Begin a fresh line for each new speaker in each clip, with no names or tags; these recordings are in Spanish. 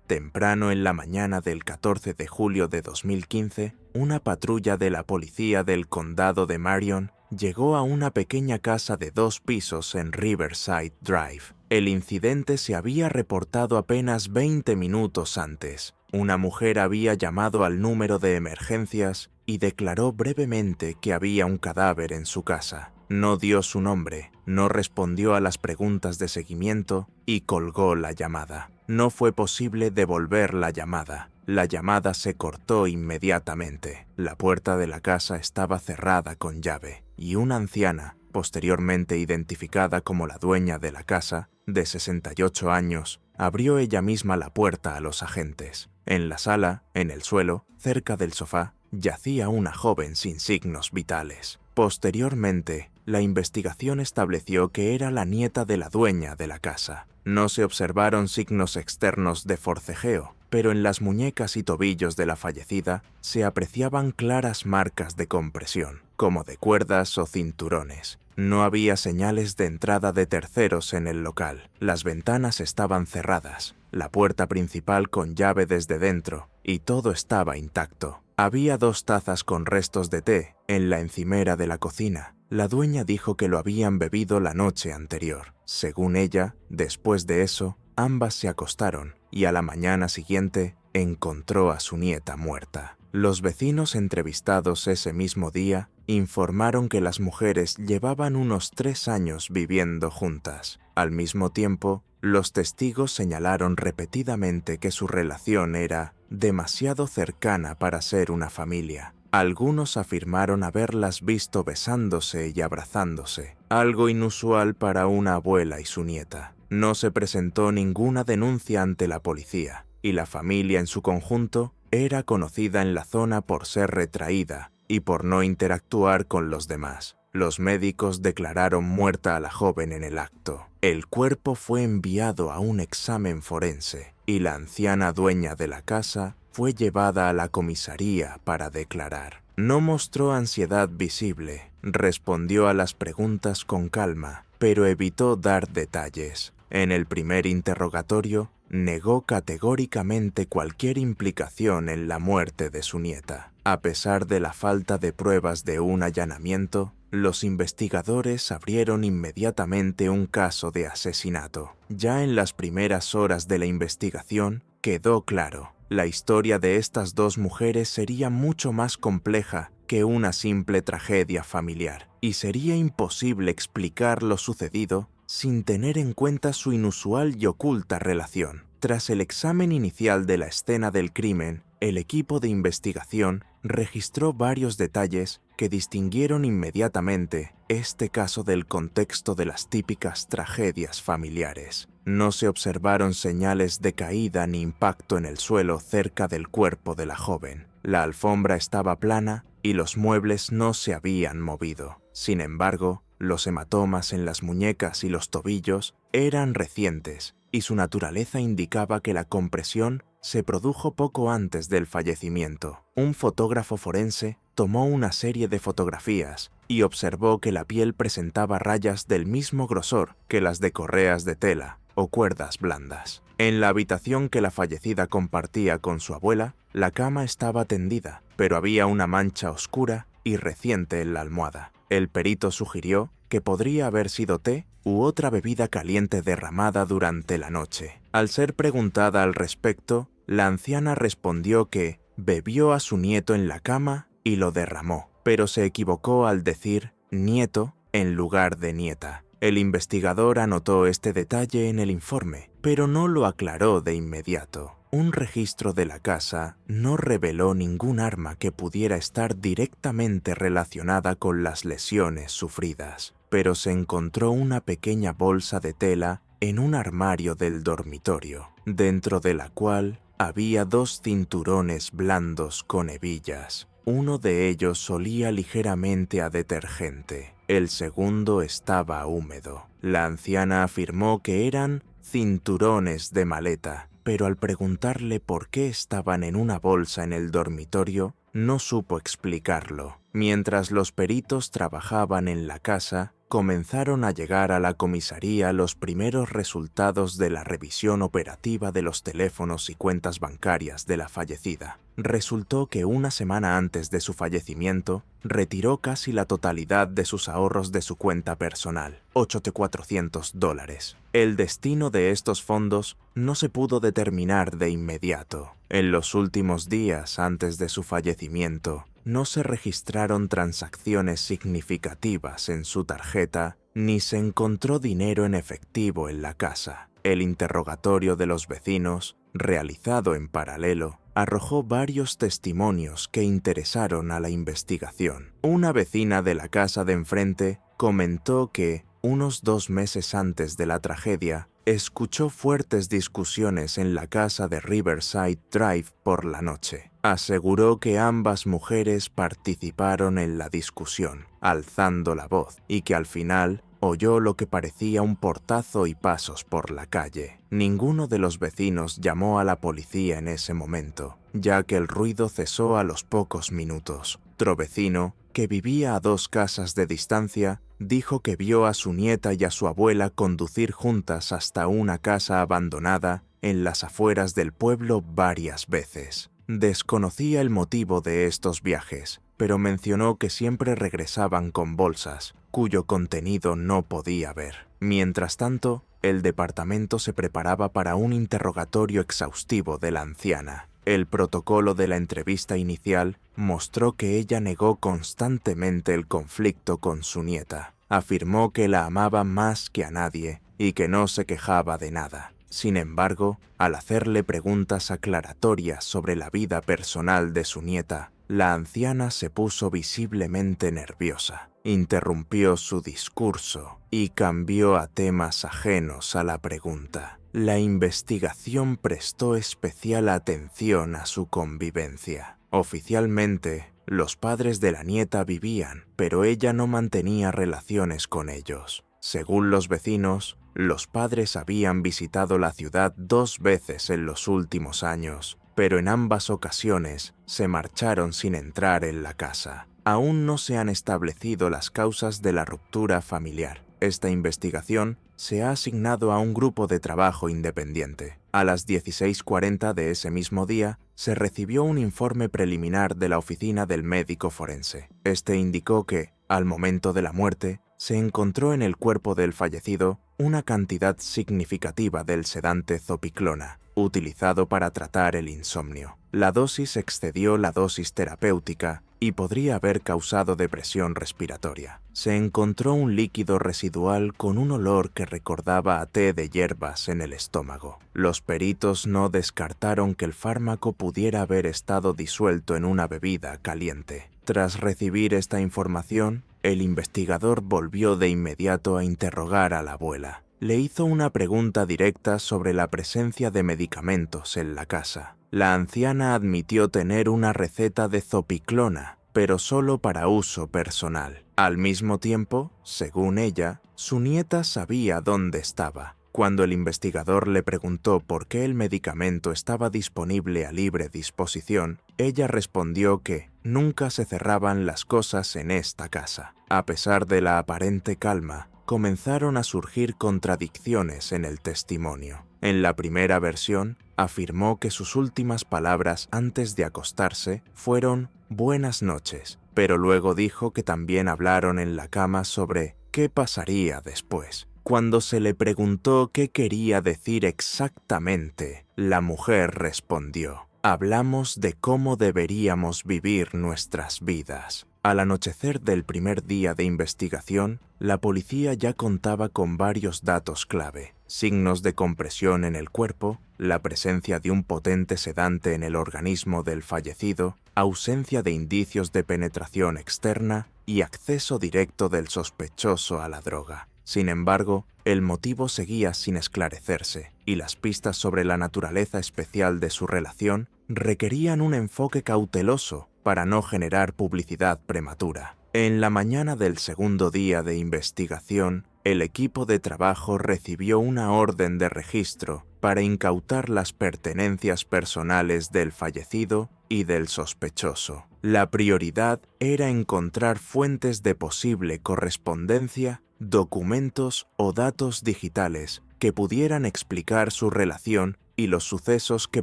Temprano en la mañana del 14 de julio de 2015, una patrulla de la policía del condado de Marion llegó a una pequeña casa de 2 pisos en Riverside Drive. El incidente se había reportado apenas 20 minutos antes. Una mujer había llamado al número de emergencias y declaró brevemente que había un cadáver en su casa. No dio su nombre, no respondió a las preguntas de seguimiento y colgó la llamada. No fue posible devolver la llamada. La llamada se cortó inmediatamente. La puerta de la casa estaba cerrada con llave y una anciana, posteriormente identificada como la dueña de la casa, de 68 años, abrió ella misma la puerta a los agentes. En la sala, en el suelo, cerca del sofá, yacía una joven sin signos vitales. Posteriormente, la investigación estableció que era la nieta de la dueña de la casa. No se observaron signos externos de forcejeo, pero en las muñecas y tobillos de la fallecida se apreciaban claras marcas de compresión, como de cuerdas o cinturones. No había señales de entrada de terceros en el local. Las ventanas estaban cerradas, la puerta principal con llave desde dentro, y todo estaba intacto. Había 2 tazas con restos de té en la encimera de la cocina. La dueña dijo que lo habían bebido la noche anterior. Según ella, después de eso, ambas se acostaron y a la mañana siguiente encontró a su nieta muerta. Los vecinos entrevistados ese mismo día informaron que las mujeres llevaban unos 3 años viviendo juntas. Al mismo tiempo, los testigos señalaron repetidamente que su relación era demasiado cercana para ser una familia. Algunos afirmaron haberlas visto besándose y abrazándose, algo inusual para una abuela y su nieta. No se presentó ninguna denuncia ante la policía, y la familia en su conjunto era conocida en la zona por ser retraída y por no interactuar con los demás. Los médicos declararon muerta a la joven en el acto. El cuerpo fue enviado a un examen forense y la anciana dueña de la casa fue llevada a la comisaría para declarar. No mostró ansiedad visible, respondió a las preguntas con calma, pero evitó dar detalles. En el primer interrogatorio, negó categóricamente cualquier implicación en la muerte de su nieta. A pesar de la falta de pruebas de un allanamiento, los investigadores abrieron inmediatamente un caso de asesinato. Ya en las primeras horas de la investigación, quedó claro, la historia de estas 2 mujeres sería mucho más compleja que una simple tragedia familiar, y sería imposible explicar lo sucedido sin tener en cuenta su inusual y oculta relación. Tras el examen inicial de la escena del crimen, el equipo de investigación registró varios detalles que distinguieron inmediatamente este caso del contexto de las típicas tragedias familiares. No se observaron señales de caída ni impacto en el suelo cerca del cuerpo de la joven. La alfombra estaba plana y los muebles no se habían movido. Sin embargo, los hematomas en las muñecas y los tobillos eran recientes y su naturaleza indicaba que la compresión se produjo poco antes del fallecimiento. Un fotógrafo forense tomó una serie de fotografías y observó que la piel presentaba rayas del mismo grosor que las de correas de tela o cuerdas blandas. En la habitación que la fallecida compartía con su abuela, la cama estaba tendida, pero había una mancha oscura y reciente en la almohada. El perito sugirió que podría haber sido té u otra bebida caliente derramada durante la noche. Al ser preguntada al respecto, la anciana respondió que bebió a su nieto en la cama y lo derramó, pero se equivocó al decir nieto en lugar de nieta. El investigador anotó este detalle en el informe, pero no lo aclaró de inmediato. Un registro de la casa no reveló ningún arma que pudiera estar directamente relacionada con las lesiones sufridas, pero se encontró una pequeña bolsa de tela en un armario del dormitorio, dentro de la cual había 2 cinturones blandos con hebillas. Uno de ellos olía ligeramente a detergente, el segundo estaba húmedo. La anciana afirmó que eran cinturones de maleta, pero al preguntarle por qué estaban en una bolsa en el dormitorio, no supo explicarlo. Mientras los peritos trabajaban en la casa, comenzaron a llegar a la comisaría los primeros resultados de la revisión operativa de los teléfonos y cuentas bancarias de la fallecida. Resultó que una semana antes de su fallecimiento, retiró casi la totalidad de sus ahorros de su cuenta personal, $400. El destino de estos fondos no se pudo determinar de inmediato. En los últimos días antes de su fallecimiento, no se registraron transacciones significativas en su tarjeta, ni se encontró dinero en efectivo en la casa. El interrogatorio de los vecinos, realizado en paralelo, arrojó varios testimonios que interesaron a la investigación. Una vecina de la casa de enfrente comentó que, unos 2 meses antes de la tragedia, escuchó fuertes discusiones en la casa de Riverside Drive por la noche. Aseguró que ambas mujeres participaron en la discusión, alzando la voz, y que al final oyó lo que parecía un portazo y pasos por la calle. Ninguno de los vecinos llamó a la policía en ese momento, ya que el ruido cesó a los pocos minutos. Otro vecino, que vivía a 2 casas de distancia, dijo que vio a su nieta y a su abuela conducir juntas hasta una casa abandonada en las afueras del pueblo varias veces. Desconocía el motivo de estos viajes, pero mencionó que siempre regresaban con bolsas, cuyo contenido no podía ver. Mientras tanto, el departamento se preparaba para un interrogatorio exhaustivo de la anciana. El protocolo de la entrevista inicial mostró que ella negó constantemente el conflicto con su nieta. Afirmó que la amaba más que a nadie y que no se quejaba de nada. Sin embargo, al hacerle preguntas aclaratorias sobre la vida personal de su nieta, la anciana se puso visiblemente nerviosa. Interrumpió su discurso y cambió a temas ajenos a la pregunta. La investigación prestó especial atención a su convivencia. Oficialmente, los padres de la nieta vivían, pero ella no mantenía relaciones con ellos. Según los vecinos, los padres habían visitado la ciudad 2 veces en los últimos años, pero en ambas ocasiones se marcharon sin entrar en la casa. Aún no se han establecido las causas de la ruptura familiar. Esta investigación se ha asignado a un grupo de trabajo independiente. A las 16:40 de ese mismo día, se recibió un informe preliminar de la oficina del médico forense. Este indicó que, al momento de la muerte, se encontró en el cuerpo del fallecido una cantidad significativa del sedante zopiclona, utilizado para tratar el insomnio. La dosis excedió la dosis terapéutica y podría haber causado depresión respiratoria. Se encontró un líquido residual con un olor que recordaba a té de hierbas en el estómago. Los peritos no descartaron que el fármaco pudiera haber estado disuelto en una bebida caliente. Tras recibir esta información, el investigador volvió de inmediato a interrogar a la abuela. Le hizo una pregunta directa sobre la presencia de medicamentos en la casa. La anciana admitió tener una receta de zopiclona, pero solo para uso personal. Al mismo tiempo, según ella, su nieta sabía dónde estaba. Cuando el investigador le preguntó por qué el medicamento estaba disponible a libre disposición, ella respondió que nunca se cerraban las cosas en esta casa. A pesar de la aparente calma, comenzaron a surgir contradicciones en el testimonio. En la primera versión, afirmó que sus últimas palabras antes de acostarse fueron «buenas noches», pero luego dijo que también hablaron en la cama sobre qué pasaría después. Cuando se le preguntó qué quería decir exactamente, la mujer respondió: «Hablamos de cómo deberíamos vivir nuestras vidas». Al anochecer del primer día de investigación, la policía ya contaba con varios datos clave: signos de compresión en el cuerpo, la presencia de un potente sedante en el organismo del fallecido, ausencia de indicios de penetración externa y acceso directo del sospechoso a la droga. Sin embargo, el motivo seguía sin esclarecerse, y las pistas sobre la naturaleza especial de su relación requerían un enfoque cauteloso para no generar publicidad prematura. En la mañana del segundo día de investigación, el equipo de trabajo recibió una orden de registro para incautar las pertenencias personales del fallecido y del sospechoso. La prioridad era encontrar fuentes de posible correspondencia documentos o datos digitales que pudieran explicar su relación y los sucesos que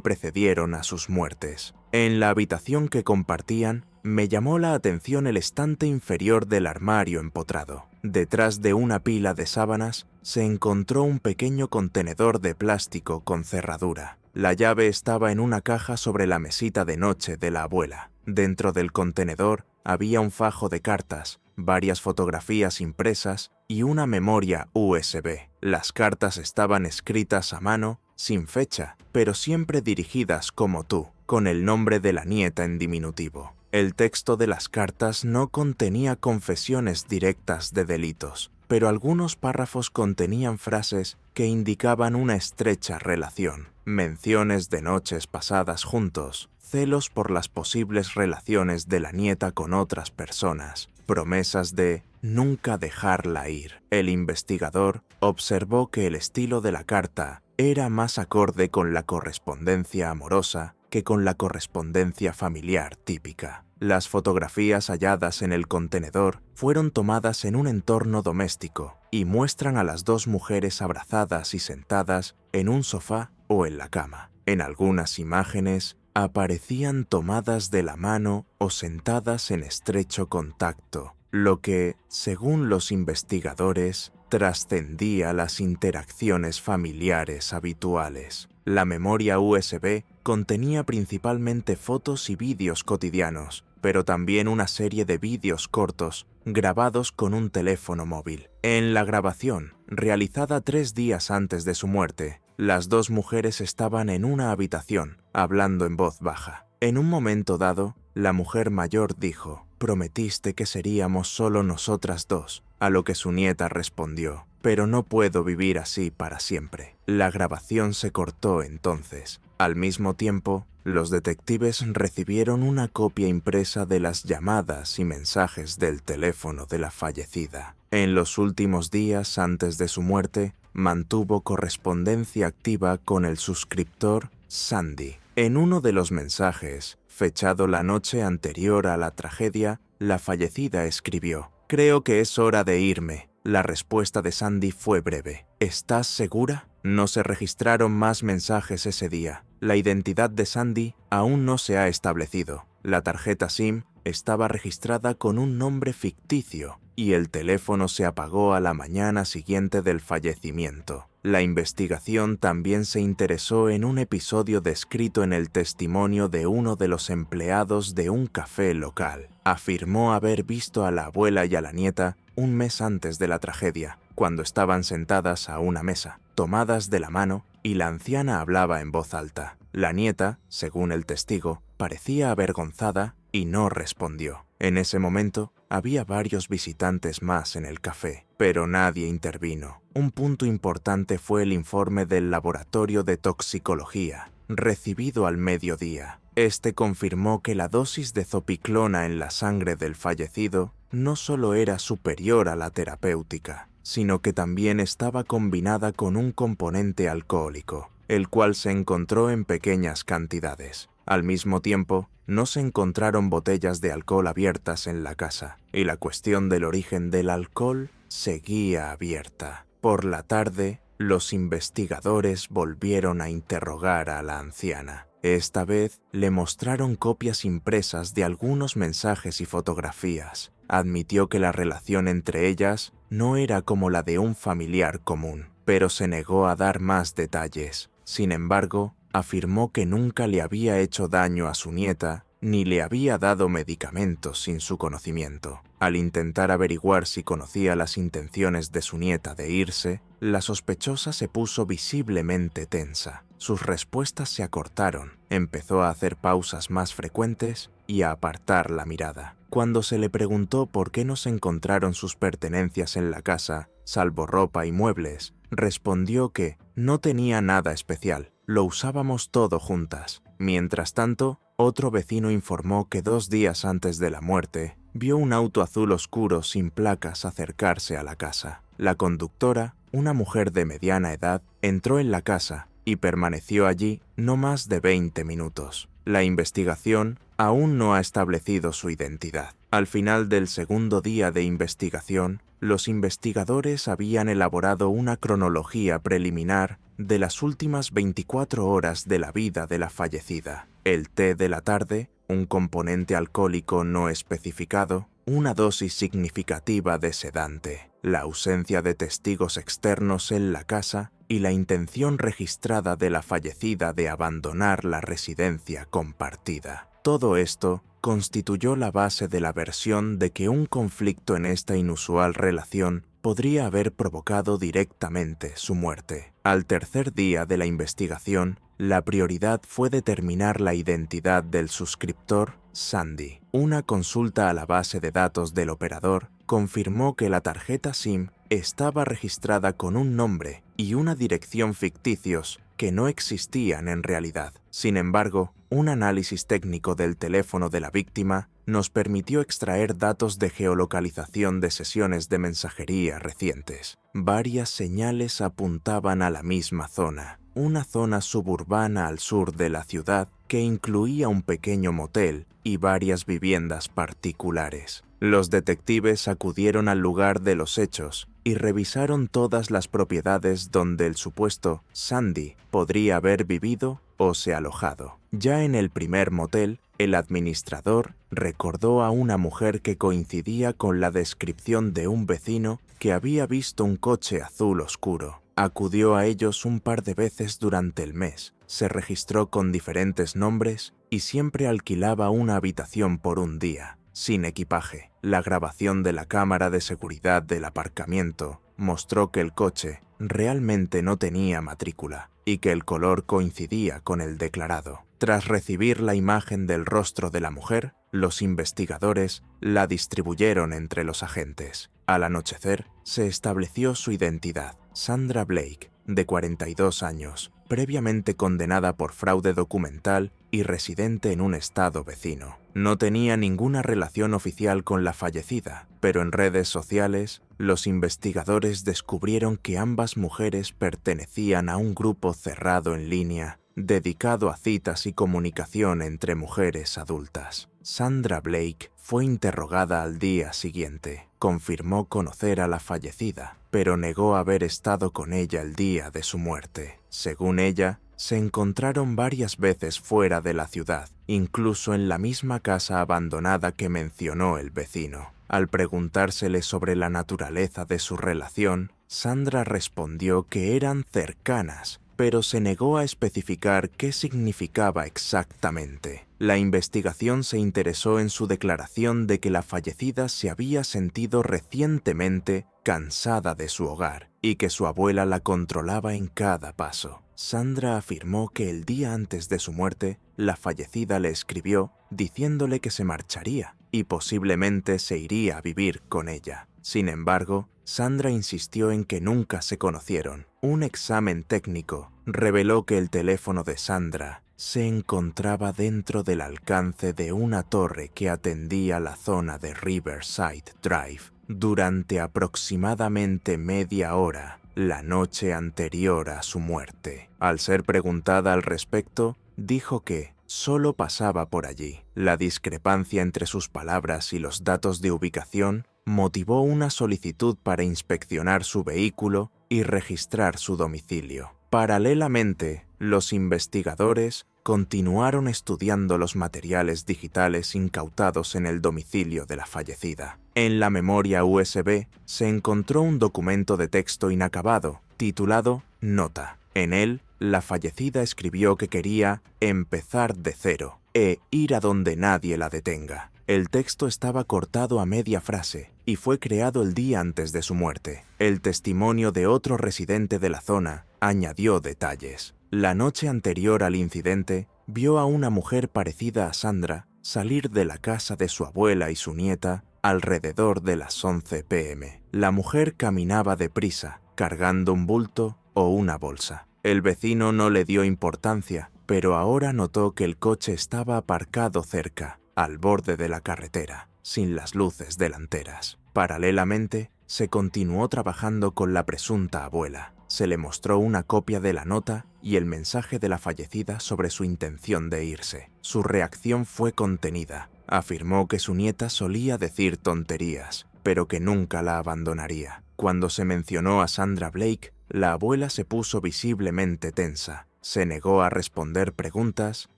precedieron a sus muertes. En la habitación que compartían, me llamó la atención el estante inferior del armario empotrado. Detrás de una pila de sábanas se encontró un pequeño contenedor de plástico con cerradura. La llave estaba en una caja sobre la mesita de noche de la abuela. Dentro del contenedor había un fajo de cartas, varias fotografías impresas y una memoria USB. Las cartas estaban escritas a mano, sin fecha, pero siempre dirigidas como tú, con el nombre de la nieta en diminutivo. El texto de las cartas no contenía confesiones directas de delitos, pero algunos párrafos contenían frases que indicaban una estrecha relación, menciones de noches pasadas juntos, celos por las posibles relaciones de la nieta con otras personas, promesas de nunca dejarla ir. El investigador observó que el estilo de la carta era más acorde con la correspondencia amorosa que con la correspondencia familiar típica. Las fotografías halladas en el contenedor fueron tomadas en un entorno doméstico y muestran a las dos mujeres abrazadas y sentadas en un sofá o en la cama. En algunas imágenes aparecían tomadas de la mano o sentadas en estrecho contacto, lo que, según los investigadores, trascendía las interacciones familiares habituales. La memoria USB contenía principalmente fotos y vídeos cotidianos, pero también una serie de vídeos cortos grabados con un teléfono móvil. En la grabación, realizada 3 días antes de su muerte, las dos mujeres estaban en una habitación, hablando en voz baja. En un momento dado, la mujer mayor dijo: «Prometiste que seríamos solo nosotras dos», a lo que su nieta respondió: «Pero no puedo vivir así para siempre». La grabación se cortó entonces. Al mismo tiempo, los detectives recibieron una copia impresa de las llamadas y mensajes del teléfono de la fallecida. En los últimos días antes de su muerte, mantuvo correspondencia activa con el suscriptor Sandy. En uno de los mensajes, fechado la noche anterior a la tragedia, la fallecida escribió: «Creo que es hora de irme». La respuesta de Sandy fue breve: «¿Estás segura?». No se registraron más mensajes ese día. La identidad de Sandy aún no se ha establecido. La tarjeta SIM estaba registrada con un nombre ficticio y el teléfono se apagó a la mañana siguiente del fallecimiento. La investigación también se interesó en un episodio descrito en el testimonio de uno de los empleados de un café local. Afirmó haber visto a la abuela y a la nieta un mes antes de la tragedia, cuando estaban sentadas a una mesa, tomadas de la mano, y la anciana hablaba en voz alta. La nieta, según el testigo, parecía avergonzada y no respondió. En ese momento, había varios visitantes más en el café, pero nadie intervino. Un punto importante fue el informe del laboratorio de toxicología, recibido al mediodía. Este confirmó que la dosis de zopiclona en la sangre del fallecido no solo era superior a la terapéutica, sino que también estaba combinada con un componente alcohólico, el cual se encontró en pequeñas cantidades. Al mismo tiempo, no se encontraron botellas de alcohol abiertas en la casa, y la cuestión del origen del alcohol seguía abierta. Por la tarde, los investigadores volvieron a interrogar a la anciana. Esta vez le mostraron copias impresas de algunos mensajes y fotografías. Admitió que la relación entre ellas no era como la de un familiar común, pero se negó a dar más detalles. Sin embargo, afirmó que nunca le había hecho daño a su nieta ni le había dado medicamentos sin su conocimiento. Al intentar averiguar si conocía las intenciones de su nieta de irse, la sospechosa se puso visiblemente tensa. Sus respuestas se acortaron, empezó a hacer pausas más frecuentes y a apartar la mirada. Cuando se le preguntó por qué no se encontraron sus pertenencias en la casa, salvo ropa y muebles, respondió que no tenía nada especial, lo usábamos todo juntas. Mientras tanto, otro vecino informó que 2 días antes de la muerte, vio un auto azul oscuro sin placas acercarse a la casa. La conductora, una mujer de mediana edad, entró en la casa y permaneció allí no más de 20 minutos. La investigación aún no ha establecido su identidad. Al final del segundo día de investigación, los investigadores habían elaborado una cronología preliminar de las últimas 24 horas de la vida de la fallecida. El té de la tarde, un componente alcohólico no especificado, una dosis significativa de sedante, la ausencia de testigos externos en la casa y la intención registrada de la fallecida de abandonar la residencia compartida. Todo esto constituyó la base de la versión de que un conflicto en esta inusual relación podría haber provocado directamente su muerte. Al tercer día de la investigación, la prioridad fue determinar la identidad del suscriptor Sandy. Una consulta a la base de datos del operador confirmó que la tarjeta SIM estaba registrada con un nombre y una dirección ficticios que no existían en realidad. Sin embargo, un análisis técnico del teléfono de la víctima nos permitió extraer datos de geolocalización de sesiones de mensajería recientes. Varias señales apuntaban a la misma zona, una zona suburbana al sur de la ciudad que incluía un pequeño motel y varias viviendas particulares. Los detectives acudieron al lugar de los hechos y revisaron todas las propiedades donde el supuesto Sandy podría haber vivido o se alojado. Ya en el primer motel, el administrador recordó a una mujer que coincidía con la descripción de un vecino que había visto un coche azul oscuro. Acudió a ellos un par de veces durante el mes, se registró con diferentes nombres y siempre alquilaba una habitación por un día, sin equipaje. La grabación de la cámara de seguridad del aparcamiento mostró que el coche realmente no tenía matrícula y que el color coincidía con el declarado. Tras recibir la imagen del rostro de la mujer, los investigadores la distribuyeron entre los agentes. Al anochecer, se estableció su identidad. Sandra Blake, de 42 años, previamente condenada por fraude documental y residente en un estado vecino. No tenía ninguna relación oficial con la fallecida, pero en redes sociales, los investigadores descubrieron que ambas mujeres pertenecían a un grupo cerrado en línea dedicado a citas y comunicación entre mujeres adultas. Sandra Blake fue interrogada al día siguiente. Confirmó conocer a la fallecida, pero negó haber estado con ella el día de su muerte. Según ella, se encontraron varias veces fuera de la ciudad, incluso en la misma casa abandonada que mencionó el vecino. Al preguntársele sobre la naturaleza de su relación, Sandra respondió que eran cercanas, pero se negó a especificar qué significaba exactamente. La investigación se interesó en su declaración de que la fallecida se había sentido recientemente cansada de su hogar y que su abuela la controlaba en cada paso. Sandra afirmó que el día antes de su muerte, la fallecida le escribió diciéndole que se marcharía y posiblemente se iría a vivir con ella. Sin embargo, Sandra insistió en que nunca se conocieron. Un examen técnico reveló que el teléfono de Sandra se encontraba dentro del alcance de una torre que atendía la zona de Riverside Drive durante aproximadamente media hora la noche anterior a su muerte. Al ser preguntada al respecto, dijo que solo pasaba por allí. La discrepancia entre sus palabras y los datos de ubicación motivó una solicitud para inspeccionar su vehículo y registrar su domicilio. Paralelamente, los investigadores continuaron estudiando los materiales digitales incautados en el domicilio de la fallecida. En la memoria USB se encontró un documento de texto inacabado, titulado Nota. En él, la fallecida escribió que quería empezar de cero e ir a donde nadie la detenga. El texto estaba cortado a media frase y fue creado el día antes de su muerte. El testimonio de otro residente de la zona añadió detalles. La noche anterior al incidente, vio a una mujer parecida a Sandra salir de la casa de su abuela y su nieta alrededor de las 11 p.m. La mujer caminaba deprisa, cargando un bulto o una bolsa. El vecino no le dio importancia, pero ahora notó que el coche estaba aparcado cerca, al borde de la carretera, sin las luces delanteras. Paralelamente, se continuó trabajando con la presunta abuela. Se le mostró una copia de la nota y el mensaje de la fallecida sobre su intención de irse. Su reacción fue contenida, Afirmó que su nieta solía decir tonterías, pero que nunca la abandonaría. Cuando se mencionó a Sandra Blake, la abuela se puso visiblemente tensa, se negó a responder preguntas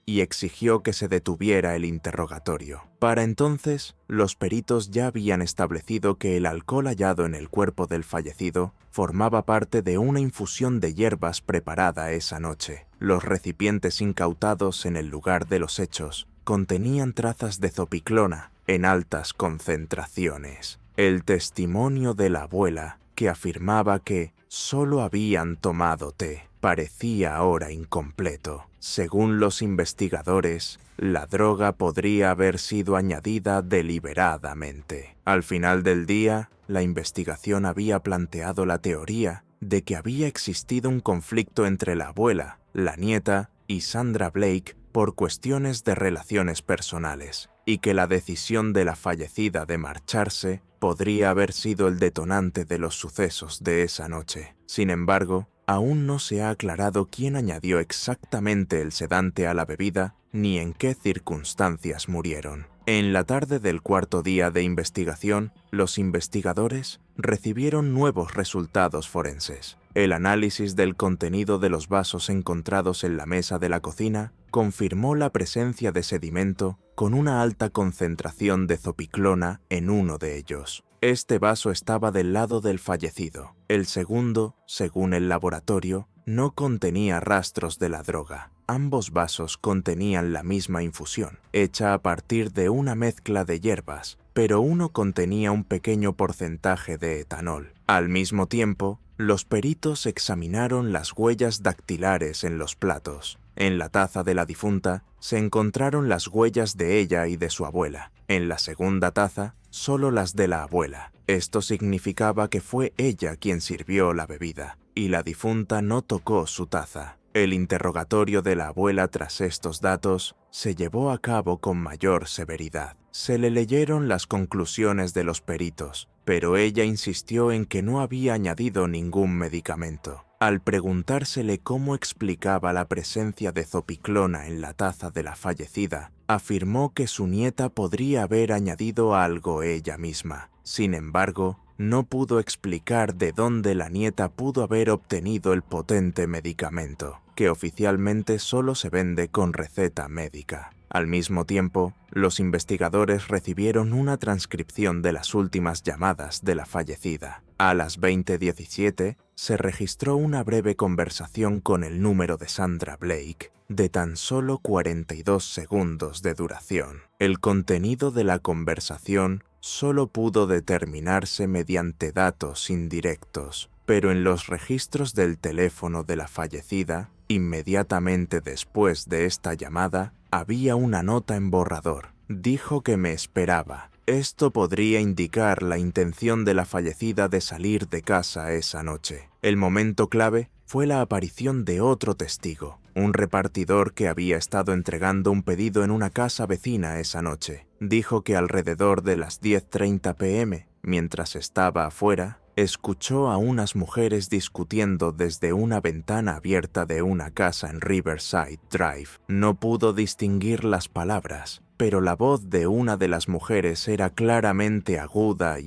y exigió que se detuviera el interrogatorio. Para entonces, los peritos ya habían establecido que el alcohol hallado en el cuerpo del fallecido formaba parte de una infusión de hierbas preparada esa noche. Los recipientes incautados en el lugar de los hechos contenían trazas de zopiclona en altas concentraciones. El testimonio de la abuela, que afirmaba que solo habían tomado té, parecía ahora incompleto. Según los investigadores, la droga podría haber sido añadida deliberadamente. Al final del día, la investigación había planteado la teoría de que había existido un conflicto entre la abuela, la nieta y Sandra Blake por cuestiones de relaciones personales, y que la decisión de la fallecida de marcharse podría haber sido el detonante de los sucesos de esa noche. Sin embargo, aún no se ha aclarado quién añadió exactamente el sedante a la bebida ni en qué circunstancias murieron. En la tarde del cuarto día de investigación, los investigadores recibieron nuevos resultados forenses. El análisis del contenido de los vasos encontrados en la mesa de la cocina confirmó la presencia de sedimento con una alta concentración de zopiclona en uno de ellos. Este vaso estaba del lado del fallecido. El segundo, según el laboratorio, no contenía rastros de la droga. Ambos vasos contenían la misma infusión, hecha a partir de una mezcla de hierbas, pero uno contenía un pequeño porcentaje de etanol. Al mismo tiempo, los peritos examinaron las huellas dactilares en los platos. En la taza de la difunta se encontraron las huellas de ella y de su abuela. En la segunda taza, solo las de la abuela. Esto significaba que fue ella quien sirvió la bebida, y la difunta no tocó su taza. El interrogatorio de la abuela tras estos datos se llevó a cabo con mayor severidad. Se le leyeron las conclusiones de los peritos, pero ella insistió en que no había añadido ningún medicamento. Al preguntársele cómo explicaba la presencia de zopiclona en la taza de la fallecida, afirmó que su nieta podría haber añadido algo ella misma. Sin embargo, no pudo explicar de dónde la nieta pudo haber obtenido el potente medicamento, que oficialmente solo se vende con receta médica. Al mismo tiempo, los investigadores recibieron una transcripción de las últimas llamadas de la fallecida. A las 20:17 se registró una breve conversación con el número de Sandra Blake, de tan solo 42 segundos de duración. El contenido de la conversación solo pudo determinarse mediante datos indirectos, pero en los registros del teléfono de la fallecida, inmediatamente después de esta llamada, había una nota en borrador. Dijo que me esperaba. Esto podría indicar la intención de la fallecida de salir de casa esa noche. El momento clave fue la aparición de otro testigo, un repartidor que había estado entregando un pedido en una casa vecina esa noche. Dijo que alrededor de las 10:30 p.m., mientras estaba afuera, escuchó a unas mujeres discutiendo desde una ventana abierta de una casa en Riverside Drive. No pudo distinguir las palabras, pero la voz de una de las mujeres era claramente aguda,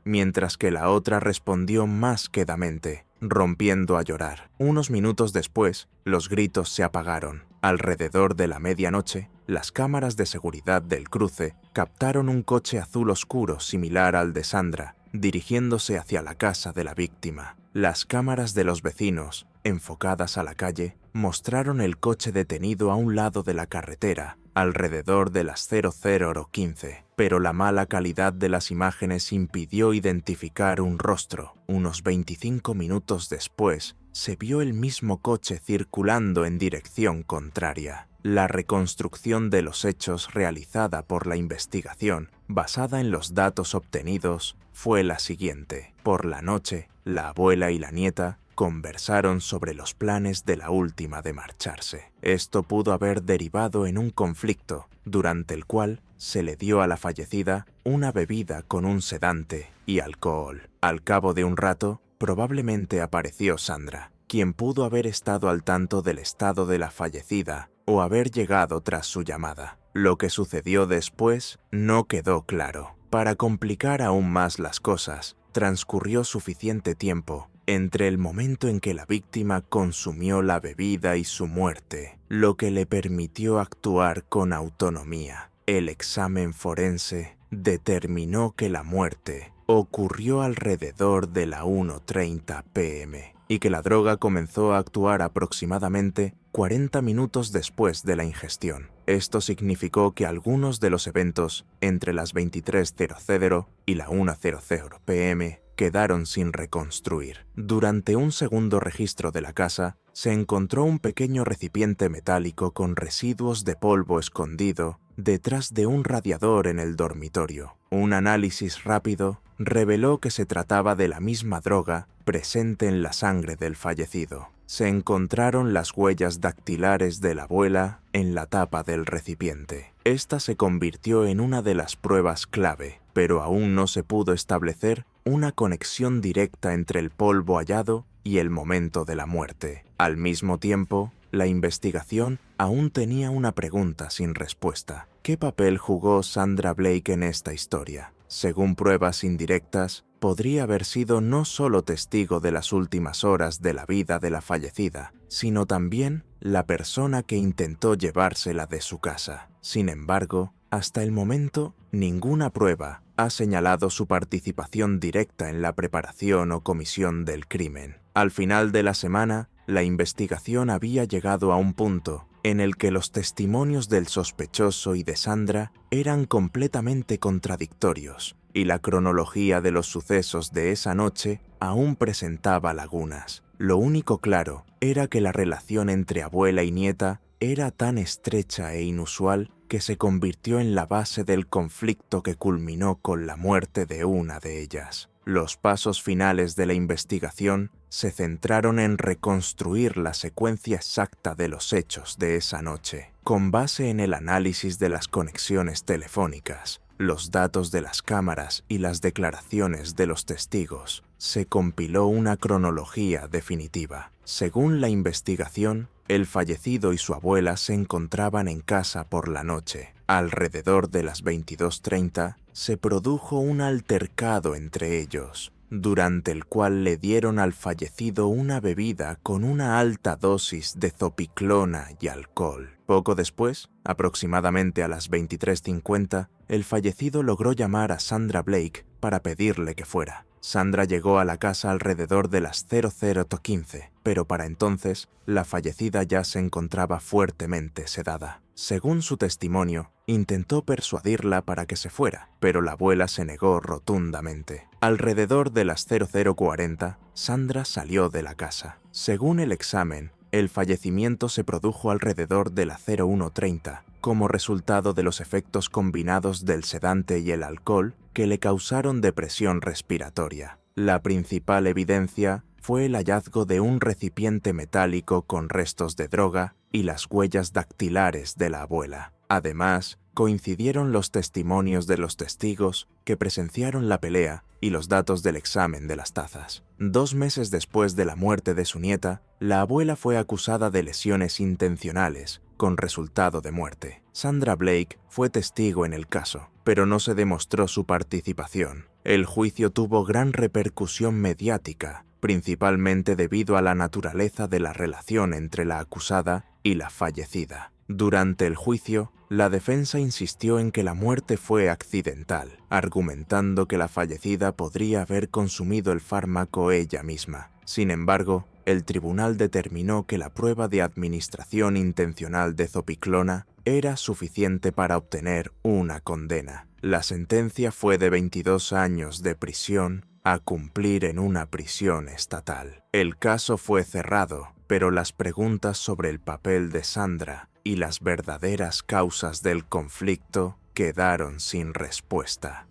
mientras que la otra respondió más quedamente, rompiendo a llorar. Unos minutos después, los gritos se apagaron. Alrededor de la medianoche, las cámaras de seguridad del cruce captaron un coche azul oscuro similar al de Sandra, dirigiéndose hacia la casa de la víctima. Las cámaras de los vecinos, enfocadas a la calle, mostraron el coche detenido a un lado de la carretera, alrededor de las 00:15, pero la mala calidad de las imágenes impidió identificar un rostro. Unos 25 minutos después, se vio el mismo coche circulando en dirección contraria. La reconstrucción de los hechos realizada por la investigación, basada en los datos obtenidos, fue la siguiente. Por la noche, la abuela y la nieta conversaron sobre los planes de la última de marcharse. Esto pudo haber derivado en un conflicto, durante el cual se le dio a la fallecida una bebida con un sedante y alcohol. Al cabo de un rato, probablemente apareció Sandra, quien pudo haber estado al tanto del estado de la fallecida o haber llegado tras su llamada. Lo que sucedió después no quedó claro. Para complicar aún más las cosas, transcurrió suficiente tiempo entre el momento en que la víctima consumió la bebida y su muerte, lo que le permitió actuar con autonomía. El examen forense determinó que la muerte ocurrió alrededor de la 1:30 p.m. y que la droga comenzó a actuar aproximadamente 40 minutos después de la ingestión. Esto significó que algunos de los eventos entre las 23:00 y la 1:00 p.m. quedaron sin reconstruir. Durante un segundo registro de la casa, se encontró un pequeño recipiente metálico con residuos de polvo escondido detrás de un radiador en el dormitorio. Un análisis rápido reveló que se trataba de la misma droga presente en la sangre del fallecido. Se encontraron las huellas dactilares de la abuela en la tapa del recipiente. Esta se convirtió en una de las pruebas clave, pero aún no se pudo establecer una conexión directa entre el polvo hallado y el momento de la muerte. Al mismo tiempo, la investigación aún tenía una pregunta sin respuesta. ¿Qué papel jugó Sandra Blake en esta historia? Según pruebas indirectas, podría haber sido no solo testigo de las últimas horas de la vida de la fallecida, sino también la persona que intentó llevársela de su casa. Sin embargo, hasta el momento, ninguna prueba ha señalado su participación directa en la preparación o comisión del crimen. Al final de la semana, la investigación había llegado a un punto en el que los testimonios del sospechoso y de Sandra eran completamente contradictorios, y la cronología de los sucesos de esa noche aún presentaba lagunas. Lo único claro era que la relación entre abuela y nieta era tan estrecha e inusual que se convirtió en la base del conflicto que culminó con la muerte de una de ellas. Los pasos finales de la investigación se centraron en reconstruir la secuencia exacta de los hechos de esa noche, con base en el análisis de las conexiones telefónicas, los datos de las cámaras y las declaraciones de los testigos. Se compiló una cronología definitiva. Según la investigación, el fallecido y su abuela se encontraban en casa por la noche. Alrededor de las 22:30 se produjo un altercado entre ellos, durante el cual le dieron al fallecido una bebida con una alta dosis de zopiclona y alcohol. Poco después, aproximadamente a las 23:50, el fallecido logró llamar a Sandra Blake para pedirle que fuera. Sandra llegó a la casa alrededor de las 00:15, pero para entonces la fallecida ya se encontraba fuertemente sedada. Según su testimonio, intentó persuadirla para que se fuera, pero la abuela se negó rotundamente. Alrededor de las 00:40, Sandra salió de la casa. Según el examen, el fallecimiento se produjo alrededor de la 01:30, como resultado de los efectos combinados del sedante y el alcohol que le causaron depresión respiratoria. La principal evidencia fue el hallazgo de un recipiente metálico con restos de droga y las huellas dactilares de la abuela. Además, coincidieron los testimonios de los testigos que presenciaron la pelea y los datos del examen de las tazas. 2 meses después de la muerte de su nieta, la abuela fue acusada de lesiones intencionales, con resultado de muerte. Sandra Blake fue testigo en el caso, pero no se demostró su participación. El juicio tuvo gran repercusión mediática, principalmente debido a la naturaleza de la relación entre la acusada y la fallecida. Durante el juicio, la defensa insistió en que la muerte fue accidental, argumentando que la fallecida podría haber consumido el fármaco ella misma. Sin embargo, el tribunal determinó que la prueba de administración intencional de zopiclona era suficiente para obtener una condena. La sentencia fue de 22 años de prisión a cumplir en una prisión estatal. El caso fue cerrado, pero las preguntas sobre el papel de Sandra y las verdaderas causas del conflicto quedaron sin respuesta.